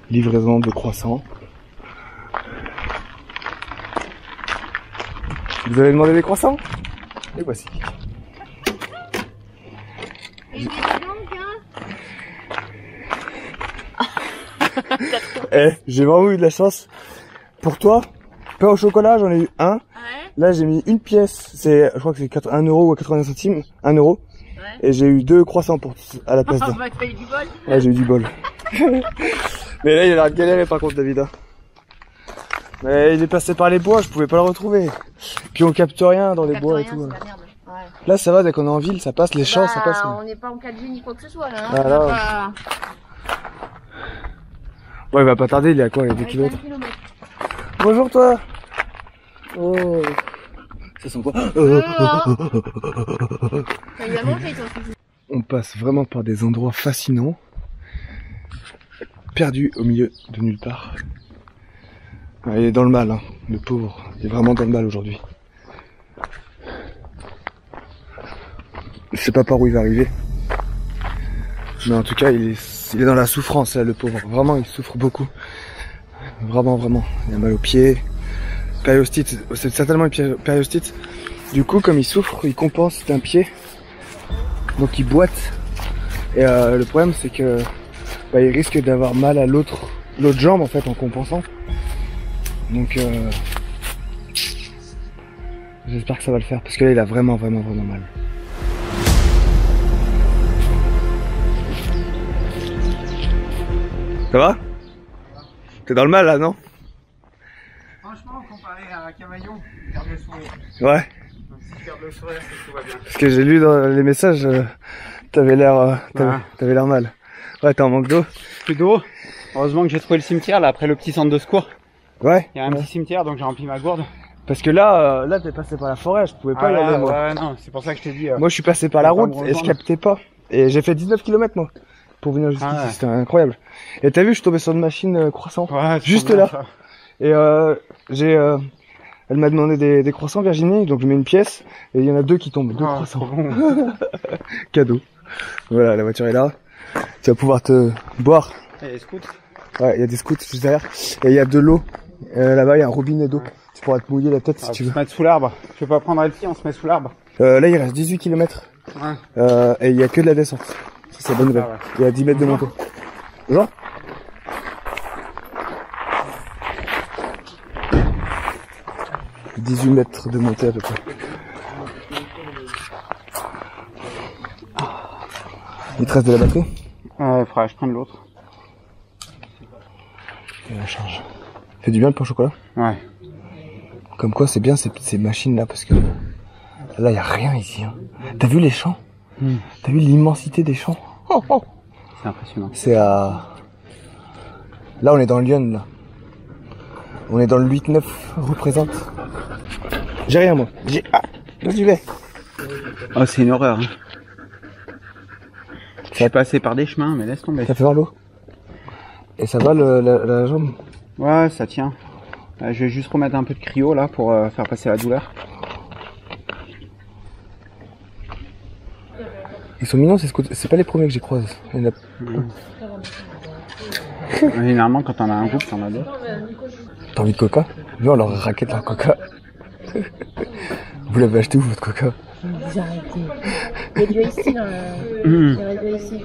Livraison de croissants. Vous avez demandé des croissants? Et voici. Eh, j'ai vraiment eu de la chance. Pour toi, pain au chocolat, j'en ai eu un. Ouais. Là, j'ai mis une pièce. C'est, je crois que c'est 1 euro ou 80 centimes. 1 euro. Ouais. Et j'ai eu 2 croissants à la place d'un. Bah, t'as eu du bol. Ouais, j'ai eu du bol. Mais là, il a l'air de galérer par contre, David. Hein. Mais il est passé par les bois, je pouvais pas le retrouver. Puis on capte rien dans les bois et tout. Ouais. Là, ça va, dès qu'on est en ville, ça passe, les champs, ça passe. On n'est pas en 4G ni quoi que ce soit là. Hein. Ah, là, pas... Ouais, il va pas tarder, il est à quoi? Il y a 2 kilomètres. Bonjour toi. Oh. Ça sent quoi? On passe vraiment par des endroits fascinants. Perdu au milieu de nulle part. Il est dans le mal, hein, le pauvre. Il est vraiment dans le mal aujourd'hui. Je sais pas par où il va arriver. Mais en tout cas, il est il est dans la souffrance là, le pauvre. Vraiment, il souffre beaucoup. Vraiment, vraiment. Il a mal aux pieds. Périostite, c'est certainement une périostite. Du coup, comme il souffre, il compense d'un pied. Donc il boite. Et le problème, c'est que bah, il risque d'avoir mal à l'autre jambe en fait en compensant. Donc j'espère que ça va le faire parce que là, il a vraiment mal. Ça va? T'es dans le mal là, non? Franchement, comparé à Cavaillon, il garde le sourire. Ouais. Donc si je garde le sourire, c'est que tout va bien. Parce que j'ai lu dans les messages, t'avais l'air mal. Ouais, t'es en manque d'eau. Plus d'eau. Heureusement que j'ai trouvé le cimetière là après le petit centre de secours. Ouais. Il y a un petit cimetière donc j'ai rempli ma gourde. Parce que là t'es passé par la forêt, je pouvais pas y aller moi. Ouais, non, c'est pour ça que je t'ai dit. Moi je suis passé par la route et je captais pas. Et j'ai fait 19 km moi pour venir jusqu'ici, c'était incroyable. Et t'as vu, je suis tombé sur une machine croissant, juste là. Ça. Et elle m'a demandé des croissants Virginie, donc je mets une pièce et il y en a 2 qui tombent, 2 croissants. Bon. Cadeau. Voilà, la voiture est là. Tu vas pouvoir te boire. Et les scouts. Ouais, il y a des scouts juste derrière. Et il y a de l'eau. Là-bas, il y a un robinet d'eau. Tu pourras te mouiller la tête si tu veux. On se met sous l'arbre. Je vais pas prendre le pied, on se met sous l'arbre. Là, il reste 18 km. Ouais. Et il y a que de la descente. C'est bonne nouvelle. Ouais. Il y a 10 mètres de montée. Bonjour. « 18 mètres de montée à peu près. Il te reste de la batterie? Il faudra que je prenne l'autre. Et la charge. Fait du bien le pain au chocolat? Ouais. Comme quoi c'est bien ces machines là parce que là y a rien ici. Hein. T'as vu les champs? T'as vu l'immensité des champs? C'est impressionnant. C'est à... Là on est dans Lyon là. On est dans le 8-9 représente. J'ai rien moi. J'ai... Ah, du lait. Oh c'est une horreur. Hein. Je suis passé par des chemins mais laisse tomber. Ça fait mal l'eau. Et ça va la jambe? Ouais ça tient. Je vais juste remettre un peu de cryo là pour faire passer la douleur. Ils sont mignons, c'est pas les premiers que j'y croise. Il y en a... Généralement quand on a un groupe, t'en as d'autres. T'as envie de coca? Viens, on leur raquette leur coca. Vous l'avez acheté où votre coca? J'ai arrêté. Il y a du ici dans le... Il y a du ici.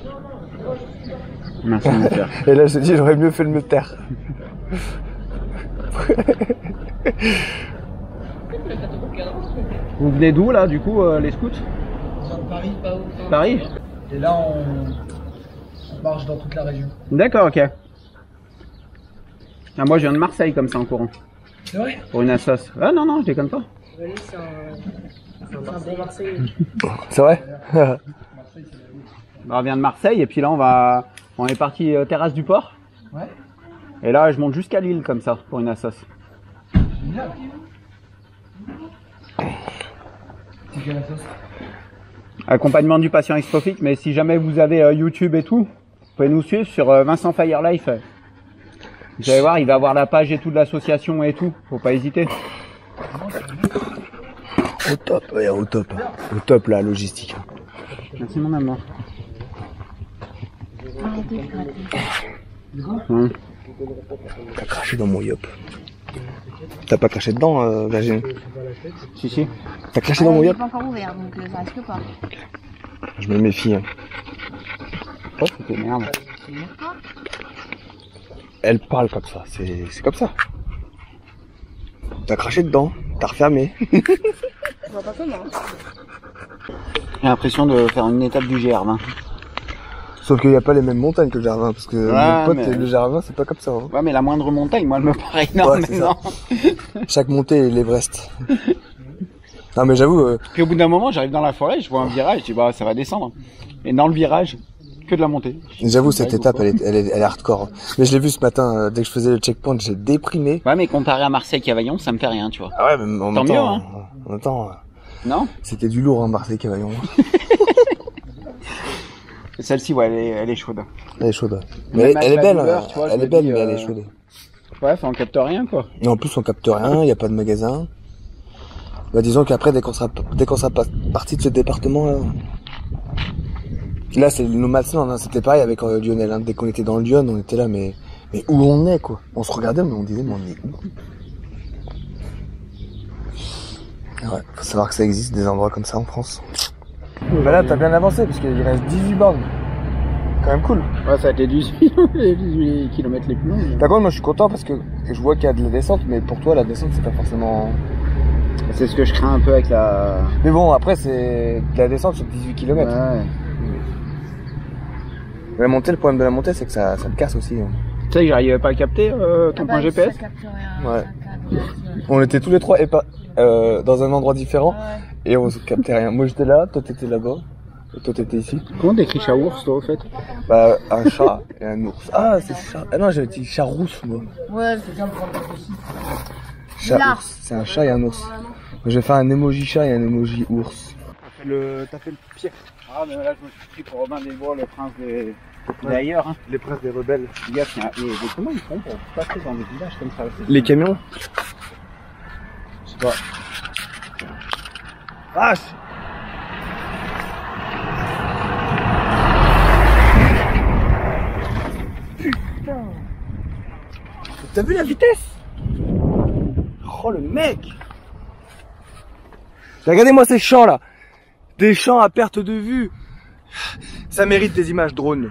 Merci mon père. Et là je te dis j'aurais mieux fait de me taire. Vous venez d'où là du coup les scouts? On vient de Paris. Paris. Et là on marche dans toute la région. D'accord, ok. Ah, moi je viens de Marseille comme ça en courant. C'est vrai? Pour une assoce. Ah non, je déconne pas. C'est un bon Marseillais. C'est vrai? On vient de Marseille et puis là on est parti terrasse du port. Ouais. Et là je monte jusqu'à Lille comme ça pour une assoce. Génial. C'est quelle assoce? Accompagnement du patient extrophique, mais si jamais vous avez YouTube et tout, vous pouvez nous suivre sur Vincent Fire Life. Vous allez voir, il va avoir la page et tout de l'association et tout, faut pas hésiter. Au top, ouais, au top. Au top la logistique. Merci mon amour. T'as craché dans mon yop. T'as pas craché dedans, Virginie? Si. T'as craché dans mon yop? Il n'est pas encore ouvert, donc ça risque pas. Je me méfie. Hein. Oh, c'était merde. Elle parle comme ça, c'est comme ça. T'as craché dedans, t'as refermé. Je vois pas comment. J'ai l'impression de faire une étape du GR20. Sauf qu'il n'y a pas les mêmes montagnes que le Gervin, parce que mon pote, mais... le Gervin, c'est pas comme ça. Hein. Ouais, mais la moindre montagne, moi, elle me paraît énorme maintenant. Chaque montée est l'Everest. Non, mais j'avoue... Puis au bout d'un moment, j'arrive dans la forêt, je vois un virage, je dis, bah, ça va descendre. Et dans le virage, que de la montée. J'avoue, cette étape, elle est hardcore. Mais je l'ai vu ce matin, dès que je faisais le checkpoint, j'ai déprimé. Ouais, mais comparé à Marseille-Cavaillon, ça me fait rien, tu vois. Ah ouais, mais en tant mieux, hein. En même temps... Non? C'était du lourd, hein, Marseille-Cavaillon. Celle-ci, ouais, elle est chaude. Elle est chaude. Mais elle est belle, elle est belle, mais elle est chaude. Ouais, ça on capte rien, quoi. Et en plus, on capte rien, il n'y a pas de magasin. Bah, disons qu'après, dès qu'on sera parti de ce département, là... Là, c'est le Nomadsland, hein. C'était pareil avec Lionel, hein. Dès qu'on était dans le Lyon, on était là, mais où on est, quoi? On se regardait, mais on disait, mais on est où? Ouais, faut savoir que ça existe des endroits comme ça en France. Bah là, t'as bien avancé, parce qu'il reste 18 bornes. Quand même cool. Ouais, ça va être les 18 km les plus longs. Par contre, moi je suis content parce que je vois qu'il y a de la descente, mais pour toi, la descente, c'est pas forcément... C'est ce que je crains un peu avec la... Mais bon, après, c'est de la descente sur 18 km. Ouais. La montée, le problème de la montée, c'est que ça te casse aussi. Hein. Tu sais que j'arrivais pas à capter ton point GPS. Ouais. On était tous les trois dans un endroit différent et on se captait rien. Moi j'étais là, toi t'étais là-bas, et toi t'étais ici. Comment t'écris chat ours toi au fait? Bah un chat et un ours. Ah c'est chat. Ah non j'avais dit chat rousse moi. Ouais, c'est bien pour chat ours. C'est un chat et un ours. Moi j'ai fait un emoji chat et un emoji ours. T'as fait le pied. Ah mais là je me suis pris pour Robin des Bois, le prince des... D'ailleurs, hein. Les princes des rebelles. Les gars, comment ils font pour passer dans des villages comme ça? Les camions? Je sais pas. Vache! Putain! T'as vu la vitesse? Oh le mec! Regardez-moi ces champs là! Des champs à perte de vue! Ça mérite des images drone.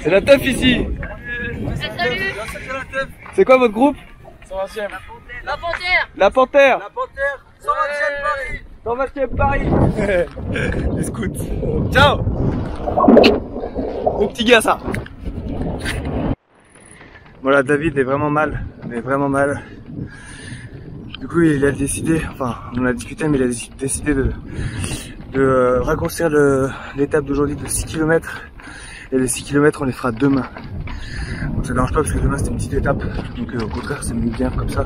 C'est la teuf ici. Salut. C'est quoi votre groupe? 120e. La Panthère. La Panthère. La Panthère, 120e Paris. 120e Paris. Les scouts. Ciao. Mon petit gars ça. Voilà, David est vraiment mal, mais vraiment mal. Du coup il a décidé, enfin on a discuté, mais il a décidé de raccourcir l'étape d'aujourd'hui de 6 km. Et les 6 km on les fera demain. Donc ça dérange pas parce que demain c'était une petite étape. Donc au contraire c'est bien comme ça.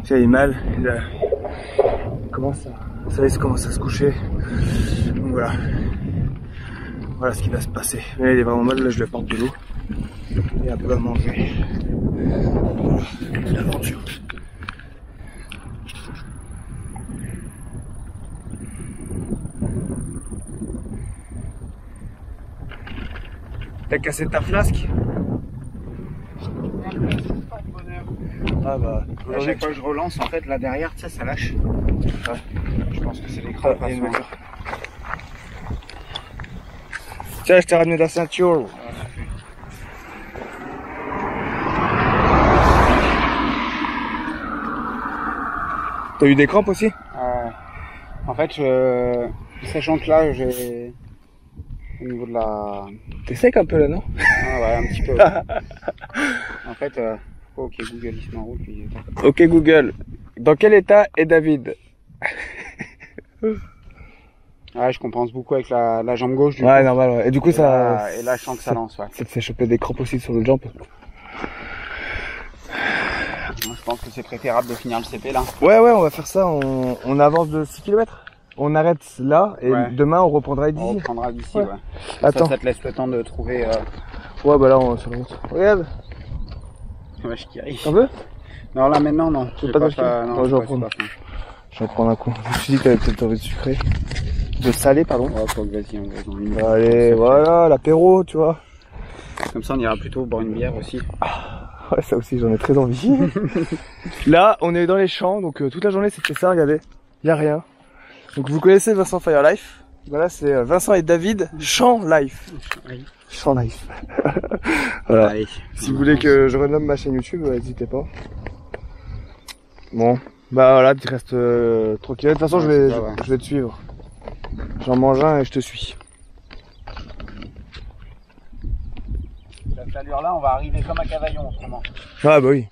Si elle est mal, il commence à se coucher. Donc voilà. Voilà ce qui va se passer. Là il est vraiment mal, là je lui apporte de l'eau. Et un peu à manger. Voilà, l'aventure. T'as cassé ta flasque? Ah bah, à chaque fois que je relance, en fait, là derrière, tu sais, ça lâche. Ouais. Je pense que c'est l'écran. Ah, tiens, je t'ai ramené la ceinture. T'as eu des crampes aussi? En fait, sachant que là, j'ai... Au niveau de la... T'es sec un peu là, non? Ah ouais, un petit peu. En fait, ok Google, il se met en route. Puis... Ok Google, dans quel état est David? Ouais, je compense beaucoup avec la jambe gauche. Ouais, normal, ouais. Et du coup, et là, je sens que ça lance, ouais. Ça te fait choper des crampes aussi sur le jump. Je pense que c'est préférable de finir le CP là. Ouais, on va faire ça. On avance de 6 km. On arrête là et demain on reprendra d'ici. On reprendra d'ici, ouais. Attends. Ça te laisse le temps de trouver. Ouais, bah là on se remonte. Regarde. Vache qui arrive. Un peu? Non, là maintenant, non. Je vais pas non, je vais reprendre. Je vais reprendre un coup. Je me suis dit que t'avais peut-être envie de sucrer. De salé, pardon. Ouais, faut que vas-y, on va dans une bière. Allez, voilà, l'apéro, tu vois. Comme ça, on ira plutôt boire une bière aussi. Ouais, ça aussi, j'en ai très envie. Là, on est dans les champs, donc toute la journée c'était ça, regardez. Y a rien. Donc vous connaissez Vincent Fire Life. Voilà, c'est Vincent et David Champ Life. Champ Life. Voilà. Allez, si vous voulez que je renomme ma chaîne YouTube, n'hésitez pas. Bon, bah voilà, il reste 3 km. De toute façon, je vais te suivre. J'en mange un et je te suis. Cette allure-là, on va arriver comme un cavaillon autrement. Ah bah oui.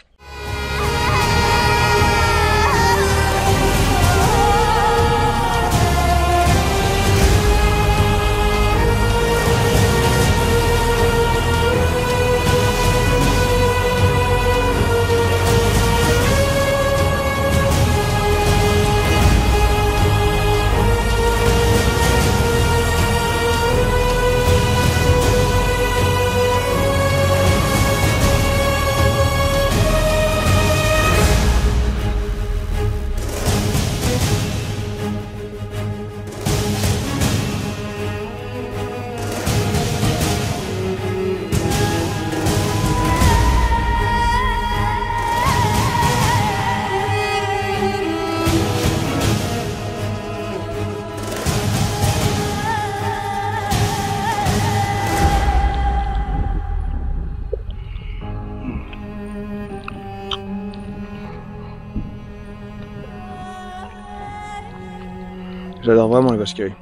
J'adore vraiment les vaches qui rient.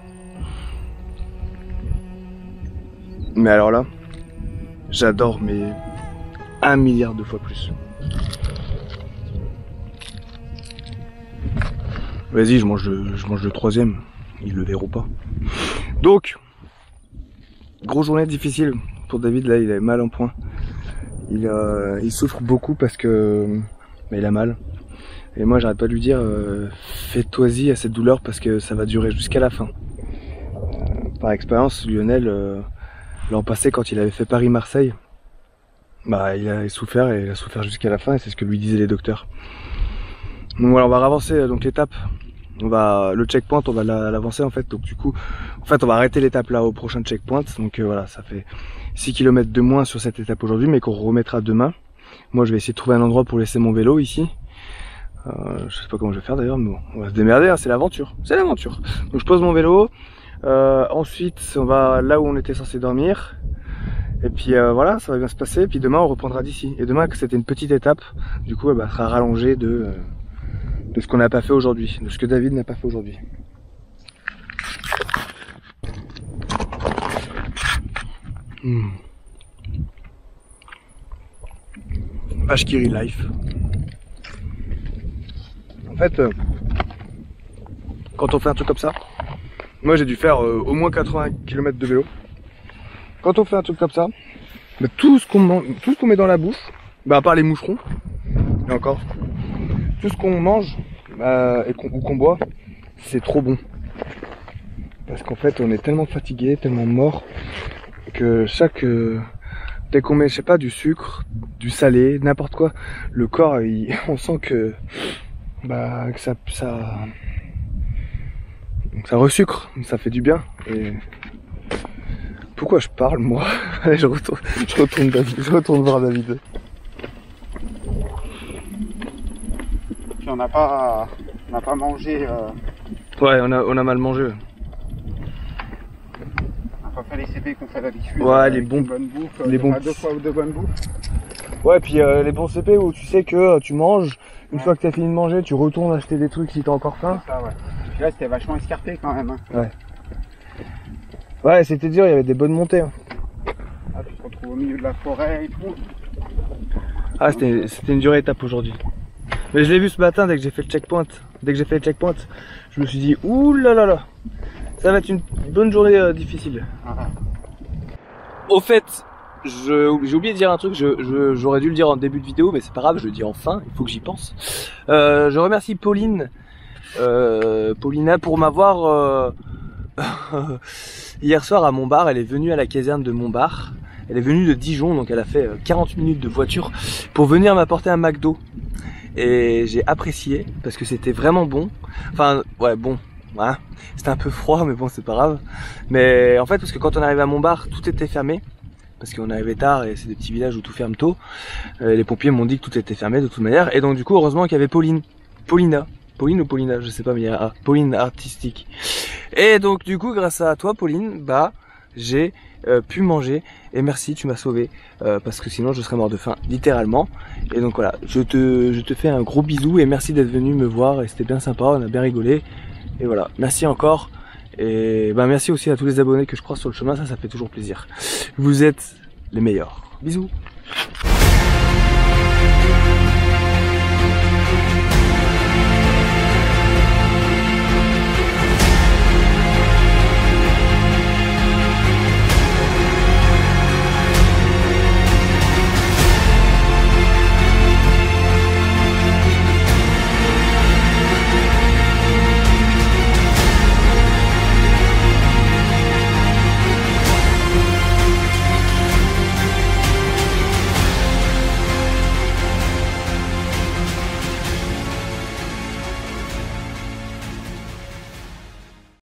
Mais alors là, j'adore mais 1 milliard de fois plus. Vas-y, je mange le troisième. Ils le verront pas. Donc, grosse journée difficile pour David. Là, il a mal en point. Il souffre beaucoup parce que il a mal. Et moi j'arrête pas de lui dire fais-toi-y à cette douleur parce que ça va durer jusqu'à la fin. Par expérience, Lionel, l'an passé quand il avait fait Paris-Marseille, bah il a souffert et il a souffert jusqu'à la fin et c'est ce que lui disaient les docteurs. Donc voilà, on va avancer donc l'étape. Le checkpoint, on va l'avancer en fait. Donc du coup, en fait on va arrêter l'étape là au prochain checkpoint. Donc voilà, ça fait 6 km de moins sur cette étape aujourd'hui mais qu'on remettra demain. Moi je vais essayer de trouver un endroit pour laisser mon vélo ici. Je sais pas comment je vais faire d'ailleurs, mais bon, on va se démerder, hein, c'est l'aventure. C'est l'aventure. Donc je pose mon vélo, ensuite on va là où on était censé dormir, et puis voilà, ça va bien se passer, puis demain on reprendra d'ici. Et demain, que c'était une petite étape, du coup elle sera rallongée de ce qu'on n'a pas fait aujourd'hui, de ce que David n'a pas fait aujourd'hui. Vache qui rit life. En fait, quand on fait un truc comme ça, moi j'ai dû faire au moins 80 km de vélo. Quand on fait un truc comme ça, bah, tout ce qu'on met dans la bouche, bah, à part les moucherons, et encore, tout ce qu'on mange et qu'on boit, c'est trop bon. Parce qu'en fait, on est tellement fatigué, tellement mort, que dès qu'on met, je sais pas, du sucre, du salé, n'importe quoi, le corps, on sent que ça resucre, ça fait du bien. Et pourquoi je parle, moi? Allez, je retourne voir David. Puis on n'a pas mangé. Ouais, on a mal mangé. On n'a pas fait les CP qu'on fait d'habitude. Ouais, les bons bonnes bouffes, les bons 2 fois ou 2 bonnes bouffes. Ouais, puis les bons CP où tu sais que tu manges, une fois que t'as fini de manger, tu retournes acheter des trucs si t'as encore faim. Ça, ouais. Puis là, c'était vachement escarpé quand même. Hein. Ouais. Ouais, c'était dur, il y avait des bonnes montées. Hein. Ah, tu te retrouves au milieu de la forêt et tout. Ah, c'était une dure étape aujourd'hui. Mais je l'ai vu ce matin dès que j'ai fait le checkpoint. Dès que j'ai fait le checkpoint, je me suis dit, ouh là là là, ça va être une bonne journée difficile. Ah. Au fait, j'ai oublié de dire un truc, j'aurais dû le dire en début de vidéo, mais c'est pas grave, je le dis enfin, il faut que j'y pense. Je remercie Paulina pour m'avoir hier soir à Montbard. Elle est venue à la caserne de Montbard. Elle est venue de Dijon, donc elle a fait 40 minutes de voiture pour venir m'apporter un McDo. Et j'ai apprécié parce que c'était vraiment bon. Enfin, ouais, bon. Hein, c'était un peu froid, mais bon, c'est pas grave. Mais en fait, parce que quand on arrivait à Montbard, tout était fermé. Parce qu'on arrivait tard et c'est des petits villages où tout ferme tôt. Les pompiers m'ont dit que tout était fermé de toute manière. Et donc du coup, heureusement qu'il y avait Pauline ou Paulina, je sais pas, mais il y a Pauline artistique. Et donc du coup, grâce à toi, Pauline, bah j'ai pu manger. Et merci, tu m'as sauvé parce que sinon je serais mort de faim, littéralement. Et donc voilà, je te fais un gros bisou et merci d'être venu me voir. Et c'était bien sympa, on a bien rigolé. Et voilà, merci encore. Et bah merci aussi à tous les abonnés que je croise sur le chemin, ça fait toujours plaisir. Vous êtes les meilleurs. Bisous.